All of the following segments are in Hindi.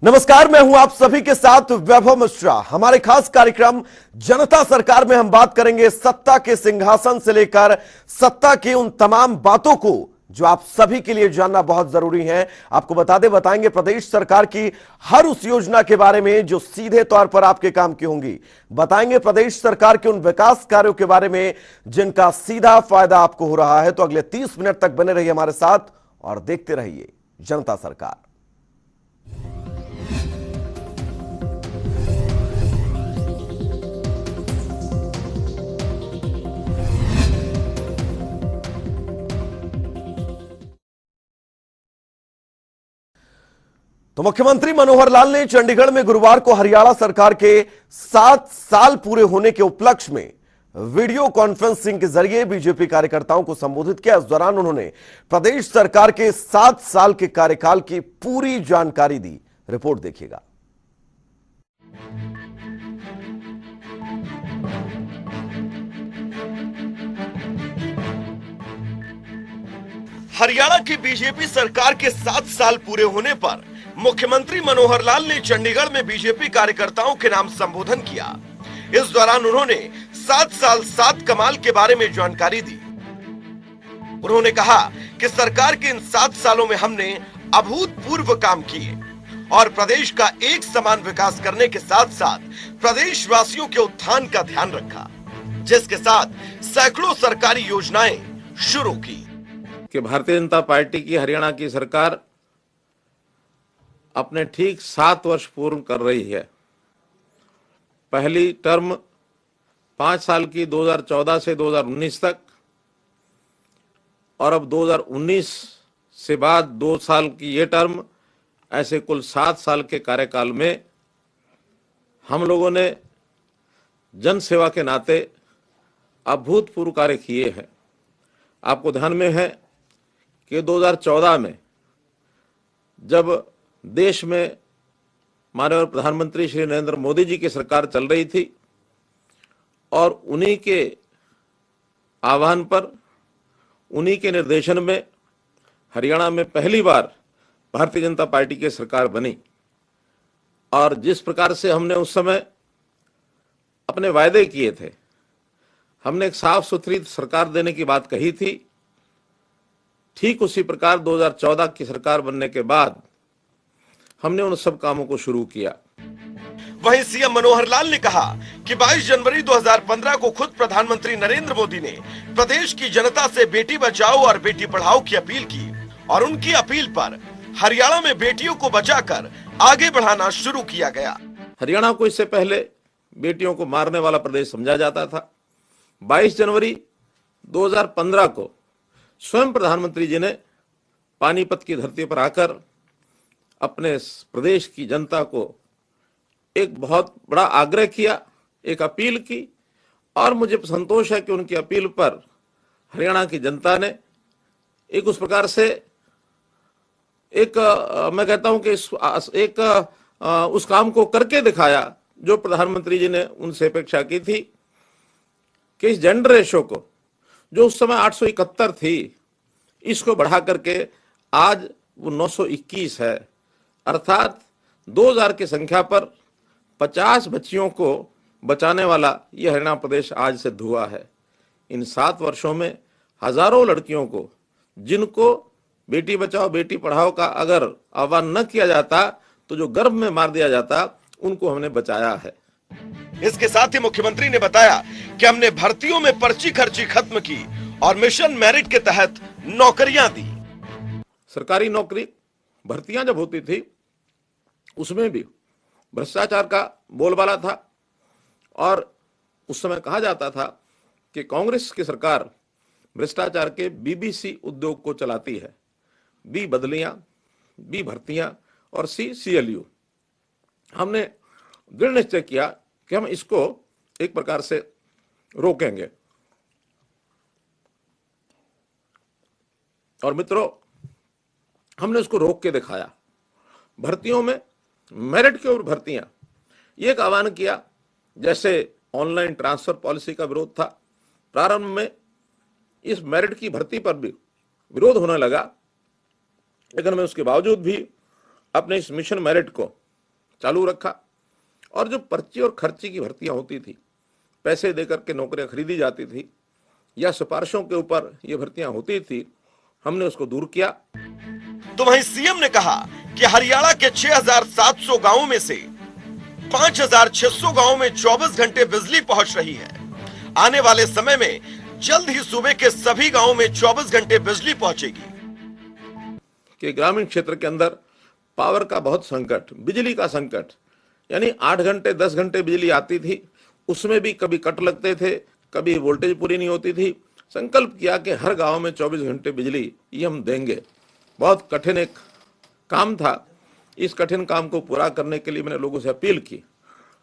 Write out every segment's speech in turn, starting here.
नमस्कार, मैं हूं आप सभी के साथ वैभव मिश्रा। हमारे खास कार्यक्रम जनता सरकार में हम बात करेंगे सत्ता के सिंहासन से लेकर सत्ता की उन तमाम बातों को जो आप सभी के लिए जानना बहुत जरूरी है। आपको बताएंगे प्रदेश सरकार की हर उस योजना के बारे में जो सीधे तौर पर आपके काम की होंगी। बताएंगे प्रदेश सरकार के उन विकास कार्यों के बारे में जिनका सीधा फायदा आपको हो रहा है। तो अगले 30 मिनट तक बने रहिए हमारे साथ और देखते रहिए जनता सरकार। तो मुख्यमंत्री मनोहर लाल ने चंडीगढ़ में गुरुवार को हरियाणा सरकार के 7 साल पूरे होने के उपलक्ष्य में वीडियो कॉन्फ्रेंसिंग के जरिए बीजेपी कार्यकर्ताओं को संबोधित किया। इस दौरान उन्होंने प्रदेश सरकार के 7 साल के कार्यकाल की पूरी जानकारी दी। रिपोर्ट देखिएगा। हरियाणा की बीजेपी सरकार के 7 साल पूरे होने पर मुख्यमंत्री मनोहर लाल ने चंडीगढ़ में बीजेपी कार्यकर्ताओं के नाम संबोधन किया। इस दौरान उन्होंने 7 साल 7 कमाल के बारे में जानकारी दी। उन्होंने कहा कि सरकार के इन 7 सालों में हमने अभूतपूर्व काम किए और प्रदेश का एक समान विकास करने के साथ साथ प्रदेश वासियों के उत्थान का ध्यान रखा, जिसके साथ सैकड़ों सरकारी योजनाएं शुरू की। कि भारतीय जनता पार्टी की हरियाणा की सरकार अपने ठीक 7 वर्ष पूर्ण कर रही है। पहली टर्म 5 साल की 2014 से 2019 तक, और अब 2019 से बाद 2 साल की ये टर्म, ऐसे कुल 7 साल के कार्यकाल में हम लोगों ने जन सेवा के नाते अभूतपूर्व कार्य किए हैं। आपको ध्यान में है कि 2014 में जब देश में माननीय प्रधानमंत्री श्री नरेंद्र मोदी जी की सरकार चल रही थी और उन्हीं के आह्वान पर, उन्हीं के निर्देशन में हरियाणा में पहली बार भारतीय जनता पार्टी की सरकार बनी। और जिस प्रकार से हमने उस समय अपने वायदे किए थे, हमने एक साफ सुथरी सरकार देने की बात कही थी, ठीक उसी प्रकार 2014 की सरकार बनने के बाद हमने उन सब कामों को शुरू किया। वहीं सीएम मनोहर लाल ने कहा कि 22 जनवरी 2015 को खुद प्रधानमंत्री नरेंद्र मोदी ने प्रदेश की जनता से बेटी बचाओ और बेटी पढ़ाओ की अपील की और उनकी अपील पर हरियाणा में बेटियों को बचाकर आगे बढ़ाना शुरू किया गया। हरियाणा को इससे पहले बेटियों को मारने वाला प्रदेश समझा जाता था। 22 जनवरी 2015 को स्वयं प्रधानमंत्री जी ने पानीपत की धरती पर आकर अपने प्रदेश की जनता को एक बहुत बड़ा आग्रह किया, एक अपील की, और मुझे संतोष है कि उनकी अपील पर हरियाणा की जनता ने एक उस प्रकार से एक मैं कहता हूं कि उस काम को करके दिखाया जो प्रधानमंत्री जी ने उनसे अपेक्षा की थी कि इस जेंडर रेशो को, जो उस समय 871 थी, इसको बढ़ा करके आज वो 921 है। अर्थात 2000 की संख्या पर 50 बच्चियों को बचाने वाला यह हरियाणा प्रदेश आज सिद्ध हुआ है। इन 7 वर्षों में हजारों लड़कियों को, जिनको बेटी बचाओ बेटी पढ़ाओ का अगर आह्वान न किया जाता तो जो गर्भ में मार दिया जाता, उनको हमने बचाया है। इसके साथ ही मुख्यमंत्री ने बताया कि हमने भर्तियों में पर्ची खर्ची खत्म की और मिशन मेरिट के तहत नौकरियां दी। सरकारी नौकरी भर्तियां जब होती थी उसमें भी भ्रष्टाचार का बोलबाला था और उस समय कहा जाता था कि कांग्रेस की सरकार भ्रष्टाचार के बीबीसी उद्योग को चलाती है। बी बदलियां, बी भर्तियां और सी सीएलयू। हमने दृढ़ निश्चय किया कि हम इसको एक प्रकार से रोकेंगे। और मित्रों, हमने उसको रोक के दिखाया। भर्तियों में मेरिट के ऊपर भर्तियां, ये एक आह्वान किया। जैसे ऑनलाइन ट्रांसफर पॉलिसी का विरोध था, प्रारंभ में इस मेरिट की भर्ती पर भी विरोध होने लगा, लेकिन मैं उसके बावजूद भी अपने इस मिशन मेरिट को चालू रखा। और जो पर्ची और खर्ची की भर्तियां होती थी, पैसे देकर के नौकरियां खरीदी जाती थी या सिफारिशों के ऊपर ये भर्तियां होती थी, हमने उसको दूर किया। तो वहीं सीएम ने कहा कि हरियाणा के 6,700 गांवों में से 5,600 गांवों में 24 घंटे बिजली पहुंच रही है। आने वाले समय में जल्द ही सूबे के सभी गांवों में 24 घंटे बिजली पहुंचेगी। कि ग्रामीण क्षेत्र के अंदर पावर का बहुत संकट, बिजली का संकट, यानी 8 घंटे 10 घंटे बिजली आती थी, उसमें भी कभी कट लगते थे, कभी वोल्टेज पूरी नहीं होती थी। संकल्प किया कि हर गांव में 24 घंटे बिजली ये हम देंगे। बहुत कठिन एक काम था। इस कठिन काम को पूरा करने के लिए मैंने लोगों से अपील की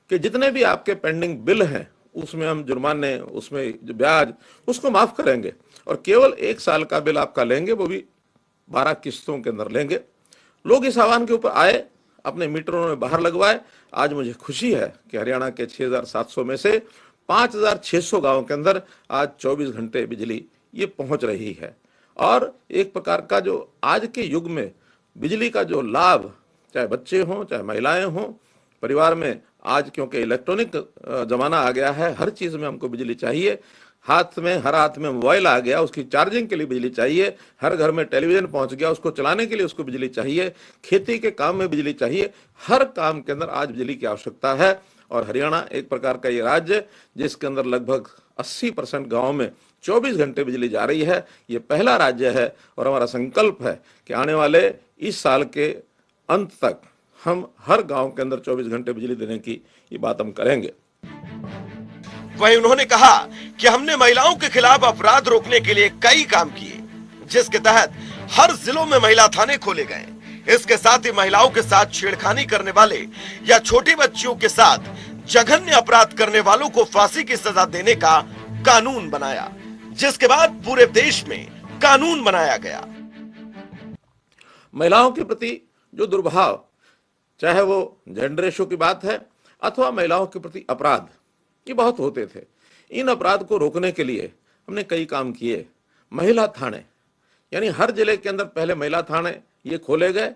कि जितने भी आपके पेंडिंग बिल हैं उसमें हम जुर्माने, उसमें जो ब्याज, उसको माफ करेंगे और केवल 1 साल का बिल आपका लेंगे, वो भी 12 किस्तों के अंदर लेंगे। लोग इस आह्वान के ऊपर आए, अपने मीटरों में बाहर लगवाए। आज मुझे खुशी है कि हरियाणा के 6,700 में से 5,600 गांवों के अंदर आज 24 घंटे बिजली ये पहुंच रही है। और एक प्रकार का जो आज के युग में बिजली का जो लाभ, चाहे बच्चे हों चाहे महिलाएं हों, परिवार में आज क्योंकि इलेक्ट्रॉनिक जमाना आ गया है, हर चीज में हमको बिजली चाहिए। हर हाथ में मोबाइल आ गया, उसकी चार्जिंग के लिए बिजली चाहिए। हर घर में टेलीविजन पहुंच गया, उसको चलाने के लिए उसको बिजली चाहिए। खेती के काम में बिजली चाहिए। हर काम के अंदर आज बिजली की आवश्यकता है। और हरियाणा एक प्रकार का ये राज्य जिसके अंदर लगभग 80% गाँव में 24 घंटे बिजली जा रही है। ये पहला राज्य है और हमारा संकल्प है कि आने वाले इस साल के अंत तक हम हर गांव के अंदर 24 घंटे बिजली देने की ये बात हम करेंगे। वहीं उन्होंने कहा कि हमने महिलाओं के खिलाफ अपराध रोकने के लिए कई काम किए, जिसके तहत हर जिलों में महिला थाने खोले गए। इसके साथ ही महिलाओं के साथ छेड़खानी करने वाले या छोटी बच्चियों के साथ जघन्य अपराध करने वालों को फांसी की सजा देने का कानून बनाया, जिसके बाद पूरे देश में कानून बनाया गया। महिलाओं के प्रति जो दुर्भाव, चाहे वो जेंडर रेशो की बात है अथवा महिलाओं के प्रति अपराध, ये बहुत होते थे। इन अपराध को रोकने के लिए हमने कई काम किए। महिला थाने, यानी हर जिले के अंदर पहले महिला थाने ये खोले गए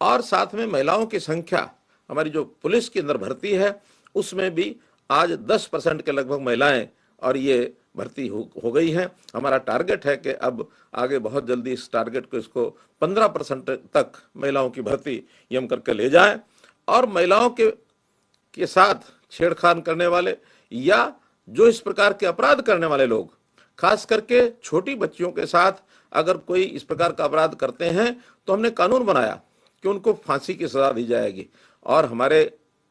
और साथ में महिलाओं की संख्या, हमारी जो पुलिस के अंदर भर्ती है उसमें भी आज 10% के लगभग महिलाएं और ये भर्ती हो गई है। हमारा टारगेट है कि अब आगे बहुत जल्दी इस टारगेट को, इसको 15% तक महिलाओं की भर्ती ये हम करके ले जाएं। और महिलाओं के साथ छेड़खान करने वाले या जो इस प्रकार के अपराध करने वाले लोग, खास करके छोटी बच्चियों के साथ अगर कोई इस प्रकार का अपराध करते हैं तो हमने कानून बनाया कि उनको फांसी की सजा दी जाएगी। और हमारे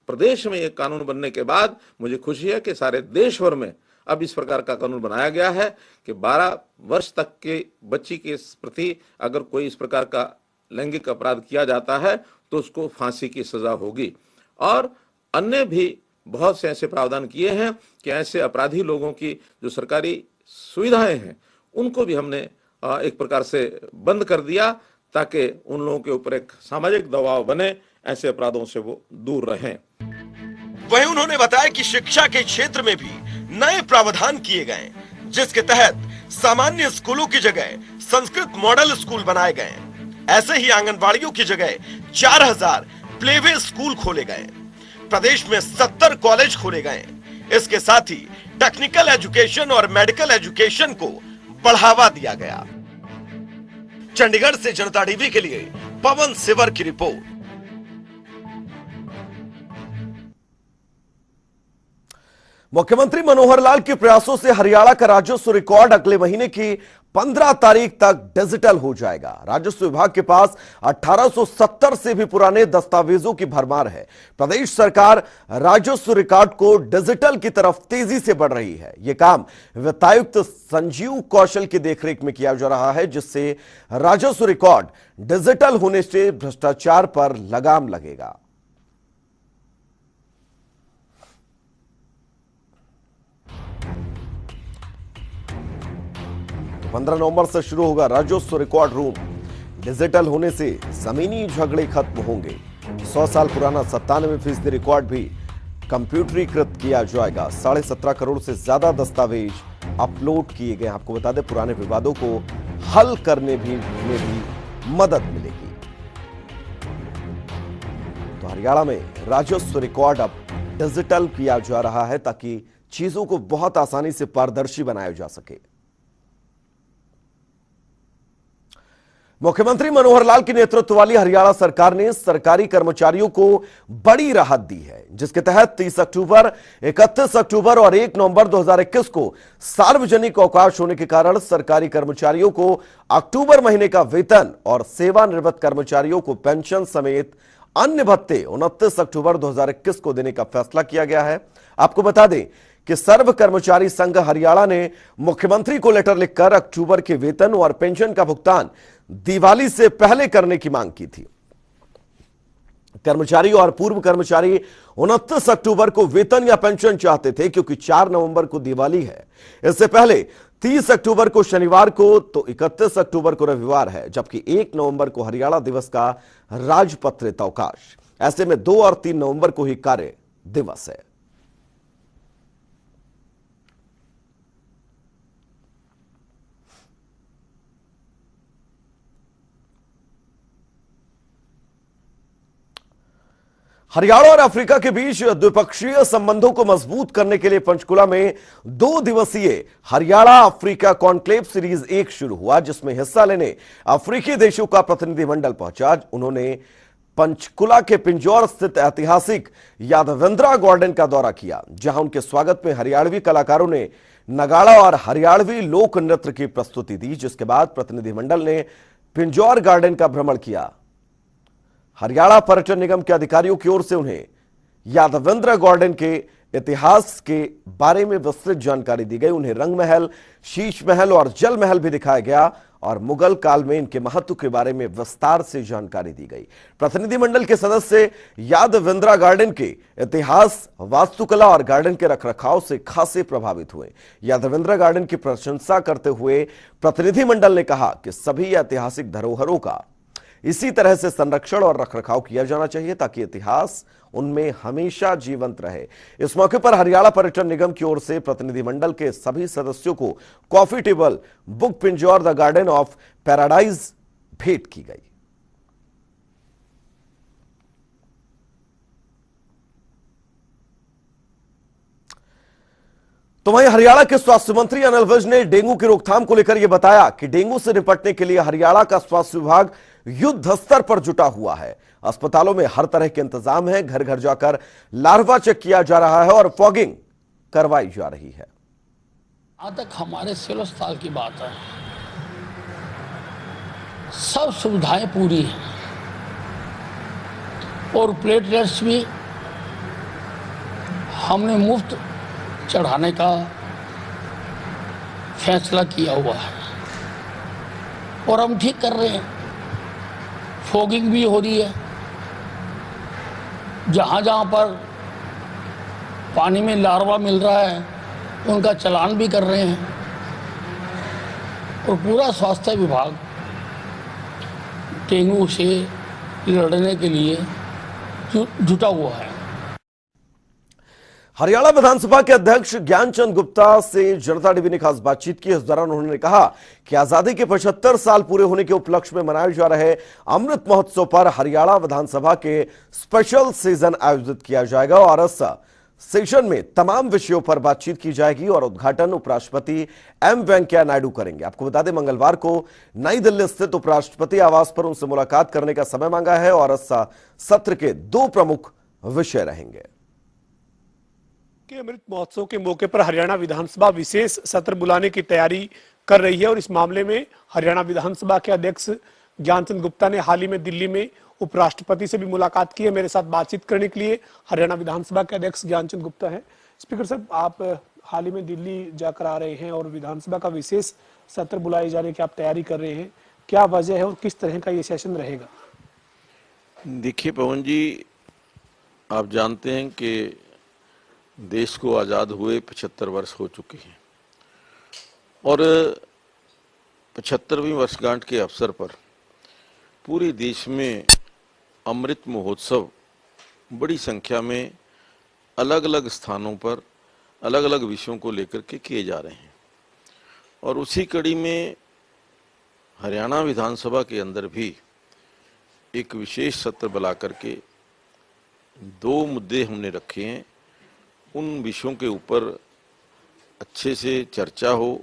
प्रदेश में एक कानून बनने के बाद मुझे खुशी है कि सारे देश भर में अब इस प्रकार का कानून बनाया गया है कि 12 वर्ष तक के बच्ची के प्रति अगर कोई इस प्रकार का लैंगिक अपराध किया जाता है तो उसको फांसी की सजा होगी। और अन्य भी बहुत से ऐसे प्रावधान किए हैं कि ऐसे अपराधी लोगों की जो सरकारी सुविधाएं हैं उनको भी हमने एक प्रकार से बंद कर दिया ताकि उन लोगों के ऊपर एक सामाजिक दबाव बने, ऐसे अपराधों से वो दूर रहें। वहीं उन्होंने बताया कि शिक्षा के क्षेत्र में भी नए प्रावधान किए गए, जिसके तहत सामान्य स्कूलों की जगह संस्कृत मॉडल स्कूल बनाए गए। ऐसे ही आंगनबाड़ियों की जगह 4,000 प्लेवे स्कूल खोले गए। प्रदेश में 70 कॉलेज खोले गए। इसके साथ ही टेक्निकल एजुकेशन और मेडिकल एजुकेशन को बढ़ावा दिया गया। चंडीगढ़ से जनता टीवी के लिए पवन सिवर की रिपोर्ट। मुख्यमंत्री मनोहर लाल के प्रयासों से हरियाणा का राजस्व रिकॉर्ड अगले महीने की 15 तारीख तक डिजिटल हो जाएगा। राजस्व विभाग के पास 1870 से भी पुराने दस्तावेजों की भरमार है। प्रदेश सरकार राजस्व रिकॉर्ड को डिजिटल की तरफ तेजी से बढ़ रही है। यह काम वित्तायुक्त संजीव कौशल की देखरेख में किया जा रहा है, जिससे राजस्व रिकॉर्ड डिजिटल होने से भ्रष्टाचार पर लगाम लगेगा। 15 नवंबर से शुरू होगा राजस्व रिकॉर्ड रूम। डिजिटल होने से जमीनी झगड़े खत्म होंगे। 100 साल पुराना 97% रिकॉर्ड भी कंप्यूटरीकृत किया जाएगा। 17.5 करोड़ से ज्यादा दस्तावेज अपलोड किए गए। आपको बता दें, पुराने विवादों को हल करने में भी मदद मिलेगी। तो हरियाणा में राजस्व रिकॉर्ड अब डिजिटल किया जा रहा है ताकि चीजों को बहुत आसानी से पारदर्शी बनाया जा सके। मुख्यमंत्री मनोहर लाल की नेतृत्व वाली हरियाणा सरकार ने सरकारी कर्मचारियों को बड़ी राहत दी है, जिसके तहत 30 अक्टूबर, 31 अक्टूबर और 1 नवंबर 2021 को सार्वजनिक अवकाश होने के कारण सरकारी कर्मचारियों को अक्टूबर महीने का वेतन और सेवानिवृत्त कर्मचारियों को पेंशन समेत अन्य भत्ते 29 अक्टूबर 2021 को देने का फैसला किया गया है। आपको बता दें कि सर्व कर्मचारी संघ हरियाणा ने मुख्यमंत्री को लेटर लिखकर अक्टूबर के वेतन और पेंशन का भुगतान दिवाली से पहले करने की मांग की थी। कर्मचारी और पूर्व कर्मचारी 29 अक्टूबर को वेतन या पेंशन चाहते थे क्योंकि 4 नवंबर को दिवाली है। इससे पहले 30 अक्टूबर को शनिवार को तो 31 अक्टूबर को रविवार है, जबकि 1 नवंबर को हरियाणा दिवस का राजपत्रित अवकाश। ऐसे में 2 और 3 नवंबर को ही कार्य दिवस है। हरियाणा और अफ्रीका के बीच द्विपक्षीय संबंधों को मजबूत करने के लिए पंचकुला में 2 दिवसीय हरियाणा अफ्रीका कॉन्क्लेव सीरीज 1 शुरू हुआ, जिसमें हिस्सा लेने अफ्रीकी देशों का प्रतिनिधिमंडल पहुंचा। उन्होंने पंचकुला के पिंजौर स्थित ऐतिहासिक यादवेंद्रा गार्डन का दौरा किया, जहां उनके स्वागत में हरियाणवी कलाकारों ने नगाड़ा और हरियाणवी लोक नृत्य की प्रस्तुति दी। जिसके बाद प्रतिनिधिमंडल ने पिंजौर गार्डन का भ्रमण किया। हरियाणा पर्यटन निगम के अधिकारियों की ओर से उन्हें यादवेंद्र गार्डन के इतिहास के बारे में विस्तृत जानकारी दी गई। उन्हें रंग महल, शीश महल और जल महल भी दिखाया गया और मुगल काल में इनके महत्व के बारे में विस्तार से जानकारी दी गई। प्रतिनिधिमंडल के सदस्य यादवेंद्र गार्डन के इतिहास, वास्तुकला और गार्डन के रखरखाव से खासे प्रभावित हुए। यादवेंद्र गार्डन की प्रशंसा करते हुए प्रतिनिधिमंडल ने कहा कि सभी ऐतिहासिक धरोहरों का इसी तरह से संरक्षण और रखरखाव किया जाना चाहिए ताकि इतिहास उनमें हमेशा जीवंत रहे। इस मौके पर हरियाणा पर्यटन निगम की ओर से प्रतिनिधिमंडल के सभी सदस्यों को coffee table book Pinjore the garden of paradise भेंट की गई। तो वहीं हरियाणा के स्वास्थ्य मंत्री अनिल विज ने डेंगू की रोकथाम को लेकर यह बताया कि डेंगू से निपटने के लिए हरियाणा का स्वास्थ्य विभाग युद्ध स्तर पर जुटा हुआ है। अस्पतालों में हर तरह के इंतजाम है। घर घर जाकर लार्वा चेक किया जा रहा है और फॉगिंग करवाई जा रही है। जहां तक हमारे सिविल अस्पताल की बात है, सब सुविधाएं पूरी हैं और प्लेटलेट्स भी हमने मुफ्त चढ़ाने का फैसला किया हुआ है और हम ठीक कर रहे हैं। फॉगिंग भी हो रही है, जहाँ जहाँ पर पानी में लार्वा मिल रहा है उनका चालान भी कर रहे हैं और पूरा स्वास्थ्य विभाग डेंगू से लड़ने के लिए जुटा हुआ है। हरियाणा विधानसभा के अध्यक्ष ज्ञानचंद गुप्ता से जनता टीवी ने खास बातचीत की। इस दौरान उन्होंने कहा कि आजादी के 75 साल पूरे होने के उपलक्ष्य में मनाए जा रहे अमृत महोत्सव पर हरियाणा विधानसभा के स्पेशल सेशन आयोजित किया जाएगा और इस सेशन में तमाम विषयों पर बातचीत की जाएगी और उद्घाटन उपराष्ट्रपति एम वेंकैया नायडू करेंगे। आपको बता दें, मंगलवार को नई दिल्ली स्थित उपराष्ट्रपति आवास पर उनसे मुलाकात करने का समय मांगा है और इस सत्र के 2 प्रमुख विषय रहेंगे। के अमृत महोत्सव के मौके पर हरियाणा विधानसभा विशेष सत्र बुलाने की तैयारी कर रही है और इस मामले में हरियाणा विधानसभा के अध्यक्ष ज्ञानचंद गुप्ता ने हाल ही में दिल्ली में उपराष्ट्रपति से भी मुलाकात की है। मेरे साथ बातचीत करने के लिए हरियाणा विधानसभा के अध्यक्ष ज्ञानचंद गुप्ता हैं। स्पीकर साहब, आप हाल ही में दिल्ली जाकर आ रहे हैं और विधानसभा का विशेष सत्र बुलाए जाने की आप तैयारी कर रहे हैं, क्या वजह है और किस तरह का ये सेशन रहेगा? देखिए पवन जी, आप जानते हैं कि देश को आज़ाद हुए 75 वर्ष हो चुके हैं और 75वीं वर्षगांठ के अवसर पर पूरे देश में अमृत महोत्सव बड़ी संख्या में अलग अलग स्थानों पर अलग अलग विषयों को लेकर के किए जा रहे हैं और उसी कड़ी में हरियाणा विधानसभा के अंदर भी एक विशेष सत्र बुला करके दो मुद्दे हमने रखे हैं, उन विषयों के ऊपर अच्छे से चर्चा हो,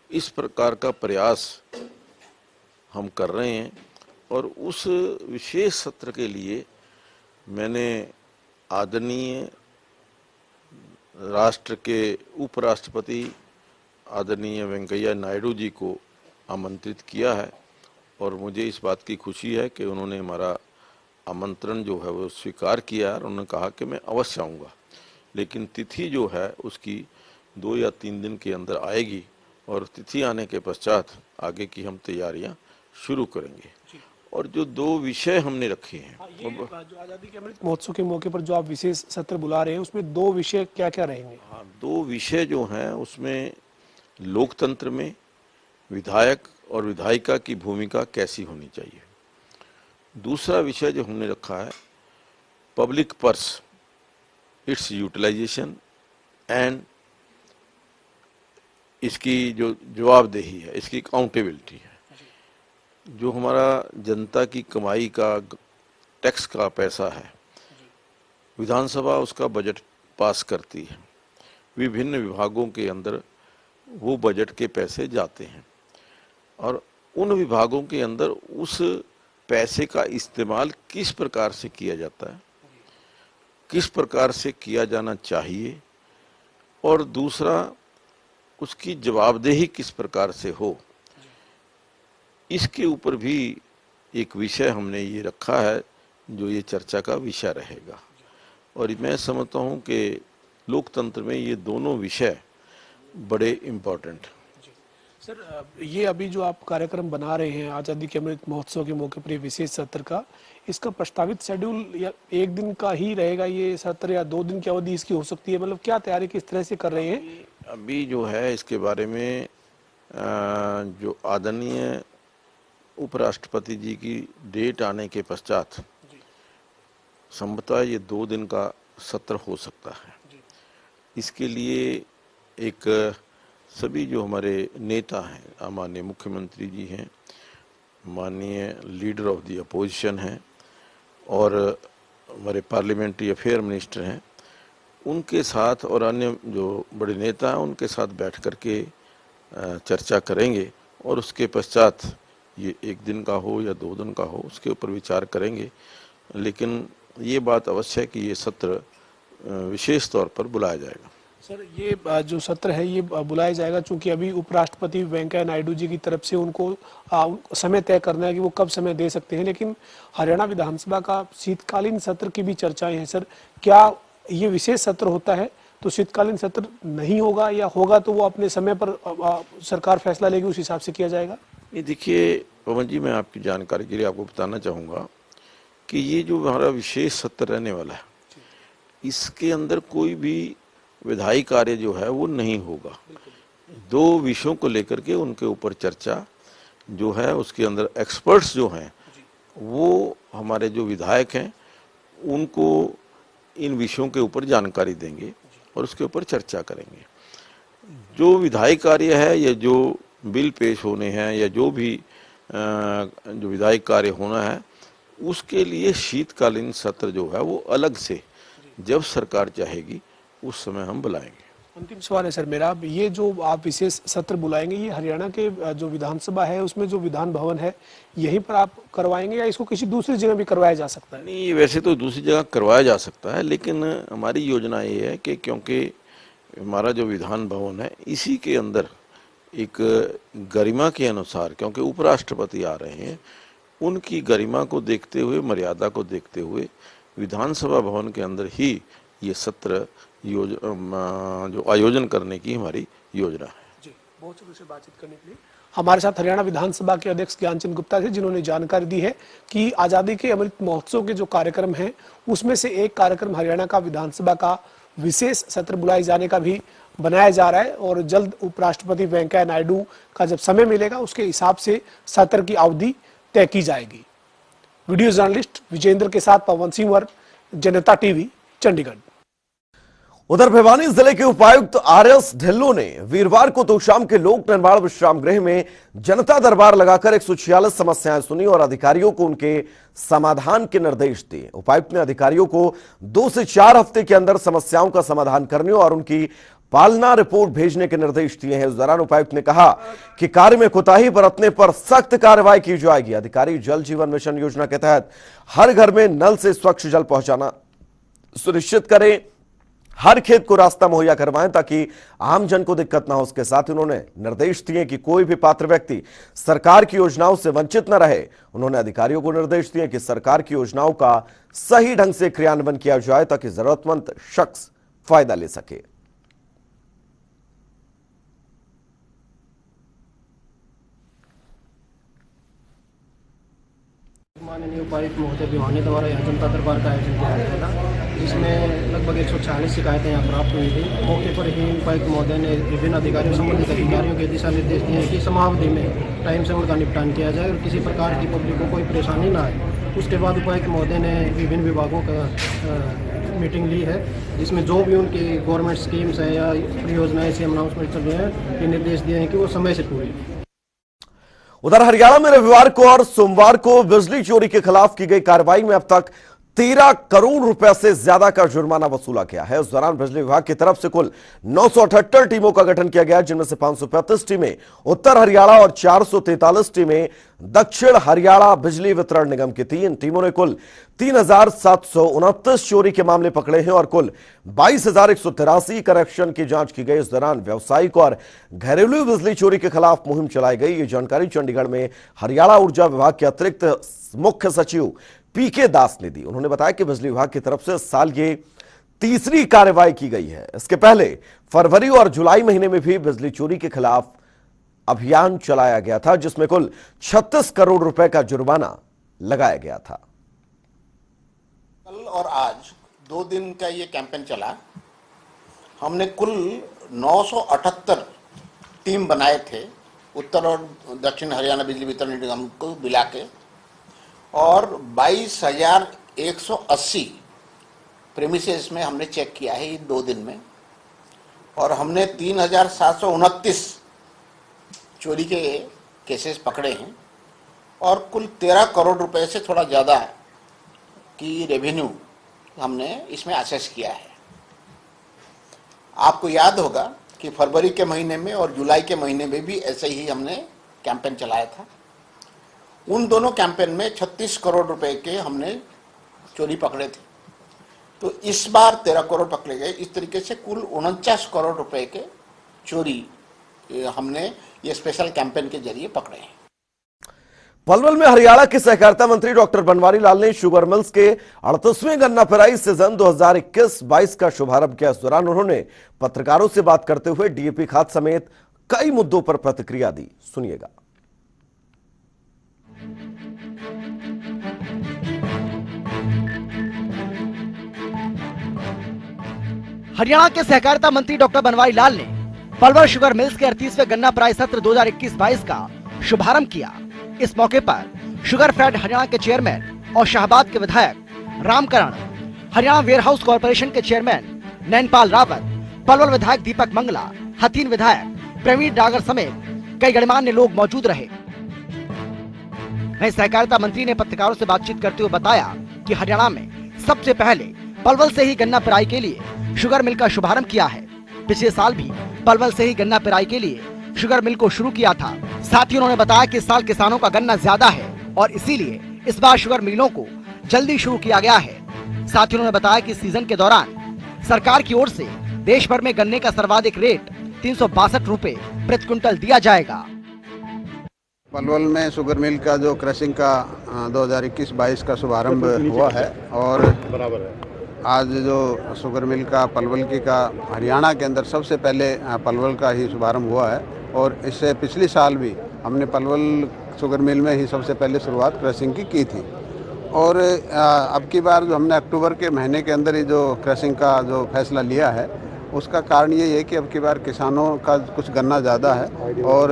इस प्रकार का प्रयास हम कर रहे हैं। और उस विशेष सत्र के लिए मैंने आदरणीय राष्ट्र के उपराष्ट्रपति आदरणीय वेंकैया नायडू जी को आमंत्रित किया है और मुझे इस बात की खुशी है कि उन्होंने हमारा आमंत्रण जो है वो स्वीकार किया और उन्होंने कहा कि मैं अवश्य आऊँगा, लेकिन तिथि जो है उसकी 2 या 3 दिन के अंदर आएगी और तिथि आने के पश्चात आगे की हम तैयारियां शुरू करेंगे। और जो 2 विषय हमने रखे हैं, ये जो आज़ादी के अमृत महोत्सव के मौके पर जो आप विशेष सत्र बुला रहे हैं उसमें 2 विषय क्या क्या रहेंगे? हाँ, 2 विषय जो हैं उसमें लोकतंत्र में विधायक और विधायिका की भूमिका कैसी होनी चाहिए। दूसरा विषय जो हमने रखा है public purse, its utilisation and इसकी जो जवाबदेही है, इसकी अकाउंटेबिलिटी है। जो हमारा जनता की कमाई का टैक्स का पैसा है, विधानसभा उसका बजट पास करती है, विभिन्न विभागों के अंदर वो बजट के पैसे जाते हैं और उन विभागों के अंदर उस पैसे का इस्तेमाल किस प्रकार से किया जाता है, किस प्रकार से किया जाना चाहिए, और दूसरा उसकी जवाबदेही किस प्रकार से हो, इसके ऊपर भी एक विषय हमने ये रखा है जो ये चर्चा का विषय रहेगा। और मैं समझता हूँ कि लोकतंत्र में ये दोनों विषय बड़े इम्पोर्टेंट। सर, ये अभी जो आप कार्यक्रम बना रहे हैं आज़ादी के अमृत महोत्सव के मौके पर विशेष सत्र का, इसका प्रस्तावित शेड्यूल या 1 दिन का ही रहेगा ये सत्र या 2 दिन की अवधि इसकी हो सकती है? मतलब क्या तैयारी किस तरह से कर रहे हैं? अभी जो है इसके बारे में जो आदरणीय उपराष्ट्रपति जी की डेट आने के पश्चात संभवतः ये 2 दिन का सत्र हो सकता है। इसके लिए एक सभी जो हमारे नेता हैं, माननीय मुख्यमंत्री जी हैं, माननीय लीडर ऑफ द अपोजिशन हैं और हमारे पार्लियामेंट्री अफेयर मिनिस्टर हैं, उनके साथ और अन्य जो बड़े नेता हैं उनके साथ बैठ कर के चर्चा करेंगे और उसके पश्चात ये 1 दिन का हो या 2 दिन का हो उसके ऊपर विचार करेंगे। लेकिन ये बात अवश्य है कि ये सत्र विशेष तौर पर बुलाया जाएगा। सर, ये जो सत्र है ये बुलाया जाएगा चूंकि अभी उपराष्ट्रपति वेंकैया नायडू जी की तरफ से उनको समय तय करना है कि वो कब समय दे सकते हैं, लेकिन हरियाणा विधानसभा का शीतकालीन सत्र की भी चर्चाएं हैं। सर, क्या ये विशेष सत्र होता है तो शीतकालीन सत्र नहीं होगा या होगा तो वो अपने समय पर सरकार फैसला लेगी, उस हिसाब से किया जाएगा? ये देखिए पवन जी, मैं आपकी जानकारी के लिए आपको बताना चाहूँगा कि ये जो हमारा विशेष सत्र रहने वाला है इसके अंदर कोई भी विधायी कार्य जो है वो नहीं होगा। 2 विषयों को लेकर के उनके ऊपर चर्चा जो है उसके अंदर एक्सपर्ट्स जो हैं वो हमारे जो विधायक हैं उनको इन विषयों के ऊपर जानकारी देंगे और उसके ऊपर चर्चा करेंगे। जो विधायी कार्य है या जो बिल पेश होने हैं या जो भी जो विधायी कार्य होना है उसके लिए शीतकालीन सत्र जो है वो अलग से जब सरकार चाहेगी उस समय हम बुलाएंगे। अंतिम सवाल है सर मेरा, ये जो आप विशेष सत्र बुलाएंगे ये हरियाणा के जो विधानसभा है उसमें जो विधान भवन है यहीं पर आप करवाएंगे या इसको किसी दूसरी जगह भी करवाया जा सकता है? नहीं, वैसे तो दूसरी जगह करवाया जा सकता है, लेकिन हमारी योजना ये है कि क्योंकि हमारा जो विधान भवन है इसी के अंदर एक गरिमा के अनुसार, क्योंकि उपराष्ट्रपति आ रहे हैं, उनकी गरिमा को देखते हुए, मर्यादा को देखते हुए विधानसभा भवन के अंदर ही ये सत्र जो आयोजन करने की हमारी योजना है। जी, बहुत शुरू से बातचीत करने के लिए हमारे साथ हरियाणा विधानसभा के अध्यक्ष ज्ञानचंद गुप्ता थे, जिन्होंने जानकारी दी है कि आज़ादी के अमृत महोत्सव के जो कार्यक्रम हैं उसमें से एक कार्यक्रम हरियाणा का विधानसभा का विशेष सत्र बुलाए जाने का भी बनाया जा रहा है और जल्द उपराष्ट्रपति वेंकैया नायडू का जब समय मिलेगा उसके हिसाब से सत्र की अवधि तय की जाएगी। वीडियो जर्नलिस्ट विजेंद्र के साथ पवन सिंह, जनता टीवी, चंडीगढ़। उधर भिवानी जिले के उपायुक्त आरएस ढिल्लों ने वीरवार को तोशाम के लोक निर्माण विश्राम गृह में जनता दरबार लगाकर 146 समस्याएं सुनी और अधिकारियों को उनके समाधान के निर्देश दिए। उपायुक्त ने अधिकारियों को 2 से 4 हफ्ते के अंदर समस्याओं का समाधान करने और उनकी पालना रिपोर्ट भेजने के निर्देश दिए हैं। इस दौरान उपायुक्त ने कहा कि कार्य में कोताही बरतने पर सख्त कार्रवाई की जाएगी। अधिकारी जल जीवन मिशन योजना के तहत हर घर में नल से स्वच्छ जल पहुंचाना सुनिश्चित करें, हर खेत को रास्ता मुहैया करवाएं ताकि आम जन को दिक्कत ना हो। उसके साथ उन्होंने निर्देश दिए कि कोई भी पात्र व्यक्ति सरकार की योजनाओं से वंचित न रहे। उन्होंने अधिकारियों को निर्देश दिए कि सरकार की योजनाओं का सही ढंग से क्रियान्वयन किया जाए ताकि जरूरतमंद शख्स फायदा ले सके। माननीय उपायुक्त महोदय भिवानी द्वारा यहाँ जनता दरबार का आयोजन किया गया था, जिसमें लगभग 140 शिकायतें यहाँ प्राप्त हुई थी। मौके पर ही उपायुक्त महोदय ने विभिन्न अधिकारियों संबंधित अधिकारियों के दिशा निर्देश दिए कि समावधि में टाइम से उनका निपटान किया जाए और किसी प्रकार की पब्लिक को कोई परेशानी ना आए। उसके बाद उपायुक्त महोदय ने विभिन्न विभागों का मीटिंग ली है, जिसमें जो भी उनकी गवर्नमेंट स्कीम्स हैं या परियोजनाएँ से अनाउंसमेंट चल रहे हैं, ये निर्देश दिए हैं कि वो समय से पूरी। उधर हरियाणा में रविवार को और सोमवार को बिजली चोरी के खिलाफ की गई कार्रवाई में अब तक 13 करोड़ रुपए से ज्यादा का जुर्माना वसूला गया है। उस दौरान बिजली विभाग की तरफ से कुल 978 टीमों का गठन किया गया, जिनमें से 535 टीमें उत्तर हरियाणा और 443 टीमें दक्षिण हरियाणा बिजली वितरण निगम की थी। इन टीमों ने कुल 3729 चोरी के मामले पकड़े हैं और कुल 22,183 कनेक्शन की जांच की गई। इस दौरान व्यावसायिक और घरेलू बिजली चोरी के खिलाफ मुहिम चलाई गई। ये जानकारी चंडीगढ़ में हरियाणा ऊर्जा विभाग के अतिरिक्त मुख्य सचिव पीके दास ने दी। उन्होंने बताया कि बिजली विभाग की तरफ से इस साल ये तीसरी कार्रवाई की गई है। इसके पहले फरवरी और जुलाई महीने में भी बिजली चोरी के खिलाफ अभियान चलाया गया था, जिसमें कुल 36 करोड़ रुपए का जुर्माना लगाया गया था। कल और आज 2 दिन का ये कैंपेन चला। हमने कुल 978 टीम बनाए थे उत्तर और दक्षिण हरियाणा बिजली वितरण निगम को मिला के, और 22,180 प्रेमिसेस में हमने चेक किया है इन 2 दिन में, और हमने 3,729 चोरी के केसेस पकड़े हैं और कुल 13 करोड़ रुपए से थोड़ा ज़्यादा की रेवेन्यू हमने इसमें असेस किया है। आपको याद होगा कि फरवरी के महीने में और जुलाई के महीने में भी ऐसे ही हमने कैंपेन चलाया था। उन दोनों कैंपेन में 36 करोड़ रुपए के हमने चोरी पकड़े थे, तो इस बार 13 करोड़ पकड़े गए। इस तरीके से कुल 49 करोड़ रुपए के चोरी हमने ये स्पेशल कैंपेन के जरिए पकड़े हैं। पलवल में हरियाणा के सहकारिता मंत्री डॉक्टर बनवारी लाल ने शुगर मिल्स के 38वें गन्ना पेराई सीजन 2021-22 का शुभारंभ किया। इस दौरान उन्होंने पत्रकारों से बात करते हुए डीएपी खाद समेत कई मुद्दों पर प्रतिक्रिया दी। सुनिएगा। हरियाणा के सहकारिता मंत्री डॉक्टर बनवारी लाल ने पलवल शुगर मिल्स के 38वें गन्ना पेराई सत्र 2021-22 का शुभारंभ किया। इस मौके पर शुगर फेड हरियाणा के चेयरमैन और शाहबाद के विधायक रामकरण, हरियाणा वेयरहाउस कॉर्पोरेशन के चेयरमैन नैनपाल रावत, पलवल विधायक दीपक मंगला, हथीन विधायक प्रवीण डागर समेत कई गणमान्य लोग मौजूद रहे। वहीं सहकारिता मंत्री ने पत्रकारों से बातचीत करते हुए बताया कि हरियाणा में सबसे पहले पलवल से ही गन्ना पेराई के लिए शुगर मिल का शुभारंभ किया है। पिछले साल भी पलवल से ही गन्ना पेराई के लिए शुगर मिल को शुरू किया था। साथ ही उन्होंने बताया कि इस साल किसानों का गन्ना ज्यादा है और इसीलिए इस बार शुगर मिलों को जल्दी शुरू किया गया है। साथ ही उन्होंने बताया कि सीजन के दौरान सरकार की ओर से देश भर में गन्ने का सर्वाधिक रेट 362 रुपए प्रति क्विंटल दिया जाएगा। पलवल में शुगर मिल का जो क्रशिंग का 2021-22 का शुभारंभ हुआ है, और आज जो शुगर मिल का पलवल की का हरियाणा के अंदर सबसे पहले पलवल का ही शुभारंभ हुआ है। और इससे पिछले साल भी हमने पलवल शुगर मिल में ही सबसे पहले शुरुआत क्रशिंग की थी। और अब की बार जो हमने अक्टूबर के महीने के अंदर ही जो क्रशिंग का जो फैसला लिया है, उसका कारण ये है कि अब की बार किसानों का कुछ गन्ना ज़्यादा है, और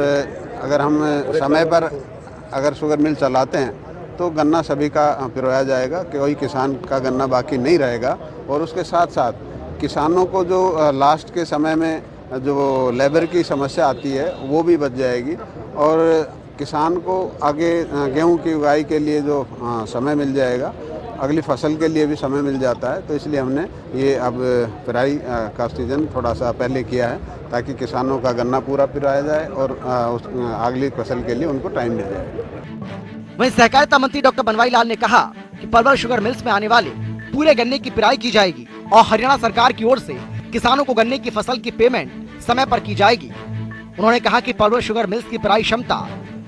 अगर हम समय पर अगर शुगर मिल चलाते हैं तो गन्ना सभी का पिरोया जाएगा, कोई किसान का गन्ना बाकी नहीं रहेगा। और उसके साथ साथ किसानों को जो लास्ट के समय में जो लेबर की समस्या आती है वो भी बच जाएगी और किसान को आगे गेहूं की उगाई के लिए जो समय मिल जाएगा, अगली फसल के लिए भी समय मिल जाता है। तो इसलिए हमने ये अब पेराई का सीजन थोड़ा सा पहले किया है ताकि किसानों का गन्ना पूरा पिराया जाए और अगली फसल के लिए उनको टाइम मिल जाए। वहीं सहकारिता मंत्री डॉक्टर बनवारी लाल ने कहा कि पलवल शुगर मिल्स में आने वाले पूरे गन्ने की पिराई की जाएगी और हरियाणा सरकार की ओर से किसानों को गन्ने की फसल की पेमेंट समय पर की जाएगी। उन्होंने कहा कि पलवल शुगर मिल्स की पिराई क्षमता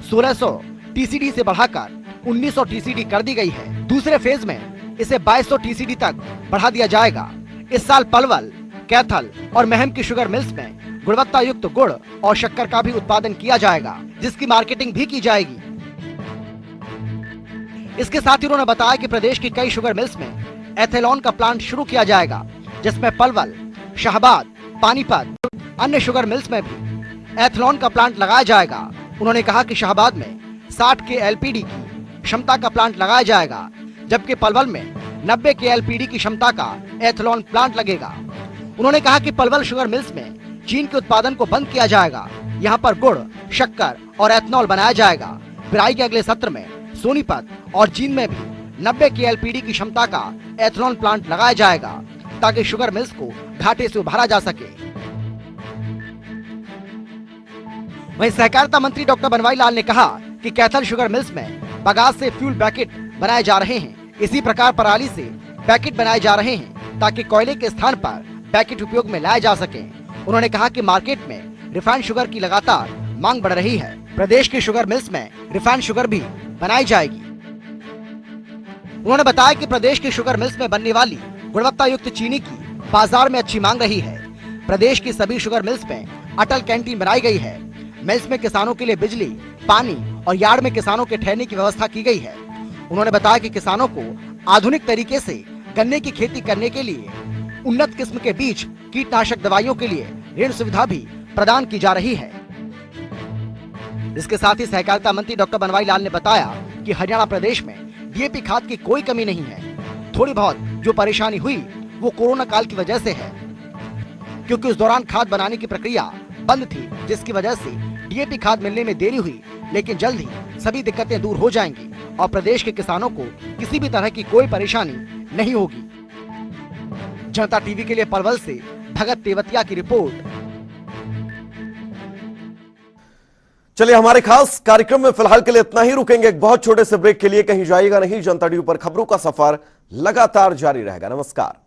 1600 टीसीडी से बढ़ाकर 1900 टीसीडी कर दी गई है। दूसरे फेज में इसे 2200 टीसीडी तक बढ़ा दिया जाएगा। इस साल पलवल, कैथल और महम की शुगर मिल्स में गुणवत्ता युक्त गुड़ और शक्कर का भी उत्पादन किया जाएगा, जिसकी मार्केटिंग भी की जाएगी। इसके साथ ही उन्होंने बताया कि प्रदेश की कई शुगर मिल्स में एथेनॉल का प्लांट शुरू किया जाएगा, जिसमें पलवल, शाहबाद, पानीपत, अन्य शुगर मिल्स में भी एथेनॉल का प्लांट लगाया जाएगा। उन्होंने कहा कि शाहबाद में 60 के एलपीडी की क्षमता का प्लांट लगाया जाएगा, जबकि पलवल में 90 के एलपीडी की क्षमता का एथेनॉल प्लांट लगेगा। उन्होंने कहा कि पलवल शुगर मिल्स में चीन के उत्पादन को बंद किया जाएगा। यहाँ पर गुड़, शक्कर और एथेनॉल बनाया जाएगा। पिराई के अगले सत्र में सोनीपत और जींद में भी 90 के एलपीडी की क्षमता का एथेनॉल प्लांट लगाया जाएगा, ताकि शुगर मिल्स को घाटे से उभारा जा सके। वहीं सहकारिता मंत्री डॉक्टर बनवारी लाल ने कहा कि कैथल शुगर मिल्स में बगास से फ्यूल पैकेट बनाए जा रहे हैं। इसी प्रकार पराली से पैकेट बनाए जा रहे हैं, ताकि कोयले के स्थान पर पैकेट उपयोग में लाए जा सके। उन्होंने कहा कि मार्केट में रिफाइंड शुगर की लगातार मांग बढ़ रही है। प्रदेश की शुगर मिल्स में रिफाइंड शुगर भी बनाई जाएगी। उन्होंने बताया कि प्रदेश की शुगर मिल्स में बनने वाली गुणवत्ता युक्त चीनी की बाजार में अच्छी मांग रही है। प्रदेश की सभी शुगर मिल्स में अटल कैंटीन बनाई गई है। मिल्स में किसानों के लिए बिजली, पानी और यार्ड में किसानों के ठहरने की व्यवस्था की गई है। उन्होंने बताया कि किसानों को आधुनिक तरीके से गन्ने की खेती करने के लिए उन्नत किस्म के बीज, कीटनाशक दवाइयों के लिए ऋण सुविधा भी प्रदान की जा रही है। इसके साथ ही सहकारिता मंत्री डॉक्टर बनवारी लाल ने बताया कि हरियाणा प्रदेश में डीएपी खाद की कोई कमी नहीं है। थोड़ी बहुत जो परेशानी हुई वो कोरोना काल की वजह से है, क्योंकि उस दौरान खाद बनाने की प्रक्रिया बंद थी, जिसकी वजह से डीएपी खाद मिलने में देरी हुई। लेकिन जल्द ही सभी दिक्कतें दूर हो जाएंगी और प्रदेश के किसानों को किसी भी तरह की कोई परेशानी नहीं होगी। जनता टीवी के लिए पलवल से भगत तेवतिया की रिपोर्ट। चलिए, हमारे खास कार्यक्रम में फिलहाल के लिए इतना ही। रुकेंगे एक बहुत छोटे से ब्रेक के लिए, कहीं जाइएगा नहीं। जनता टीवी पर खबरों का सफर लगातार जारी रहेगा। नमस्कार।